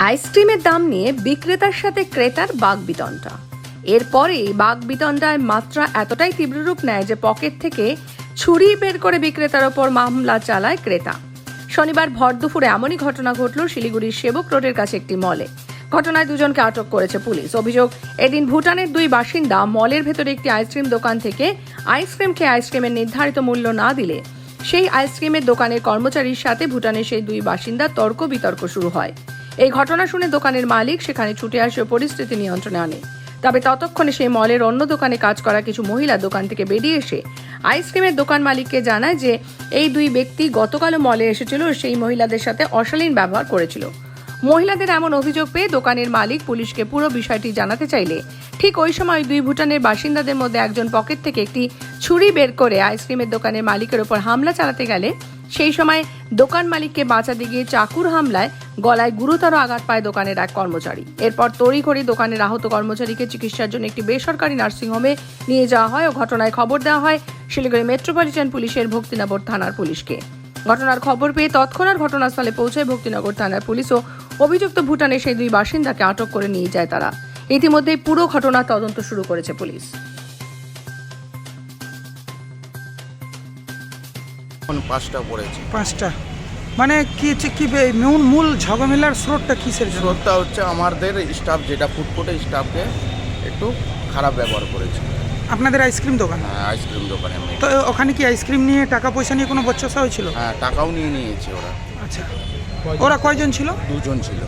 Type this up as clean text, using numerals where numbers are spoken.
আইসক্রিমের দাম নিয়ে বিক্রেতার সাথে ক্রেতার বাগবিতণ্ডা। এরপরে বাগবিতণ্ডায় মাত্রা এতটাই তীব্র রূপ নেয় যে পকেট থেকে ছুরি বের করে বিক্রেতার ওপর মামলা চালায় ক্রেতা। শনিবার ভর দুপুরে এমনই ঘটনা ঘটল শিলিগুড়ির সেবক রোডের কাছে একটি মলে। ঘটনায় দুজনকে আটক করেছে পুলিশ। অভিযোগ, এদিন ভুটানের দুই বাসিন্দা মলের ভেতরে একটি আইসক্রিম দোকান থেকে আইসক্রিম খেয়ে আইসক্রিমের নির্ধারিত মূল্য না দিলে সেই আইসক্রিমের দোকানের কর্মচারীর সাথে ভুটানের সেই দুই বাসিন্দা তর্ক বিতর্ক শুরু হয়। এই ঘটনা শুনে দোকানের মালিক সেখানে ছুটে আসে ও পরিস্থিতি নিয়ন্ত্রণে আনে। তবে ততক্ষণে সেই মলের অন্য দোকানে কাজ করা কিছু মহিলা দোকান থেকে বেরিয়ে এসে আইসক্রিমের দোকান মালিককে জানায় যে এই দুই ব্যক্তি গতকালও মলে এসেছিল ও সেই মহিলাদের সাথে অশালীন ব্যবহার করেছিল। মহিলাদের এমন অভিযোগ পেয়ে দোকানের মালিক পুলিশকে পুরো বিষয়টি জানাতে চাইলে ঠিক ওই সময় দুই ভুটানের বাসিন্দাদের মধ্যে একজন পকেট থেকে একটি ছুরি বের করে আইসক্রিমের দোকানের মালিকের ওপর হামলা চালাতে গেলে সেই সময় দোকান মালিককে বাঁচাতে গিয়ে চাকুর হামলায় গলায় গুরুতর আঘাত পায় দোকানের এক কর্মচারী। এরপর তড়িঘড়ি দোকানের আহত কর্মচারীকে চিকিৎসার জন্য একটি বেসরকারি নার্সিংহোমে নিয়ে যাওয়া হয় ও ঘটনায় খবর দেওয়া হয় শিলিগুড়ি মেট্রোপলিটন পুলিশের ভক্তিনগর থানার পুলিশকে। ঘটনার খবর পেয়ে তৎক্ষণাৎ ঘটনাস্থলে পৌঁছায় ভক্তিনগর থানার পুলিশ ও অভিযুক্ত ভুটানের সেই দুই বাসিন্দাকে আটক করে নিয়ে যায় তারা। ইতিমধ্যেই পুরো ঘটনার তদন্ত শুরু করেছে পুলিশ। 5টা পড়েছে। 5টা মানে কি মূল ঝগমেলার স্রোতটা কিসের জন্য? স্রোতটা হচ্ছে আমাদের স্টাফ, যেটা ফুডকোর্টের স্টাফকে একটু খারাপ ব্যবহার করেছে। আপনাদের আইসক্রিম দোকান? হ্যাঁ, আইসক্রিম দোকানে। তো ওখানে কি আইসক্রিম নিয়ে টাকা পয়সা নিয়ে কোনো বচসা হয়েছিল? হ্যাঁ, টাকাও নিয়ে নিয়েছে ওরা। আচ্ছা, ওরা কয়জন ছিল? 2 জন ছিল।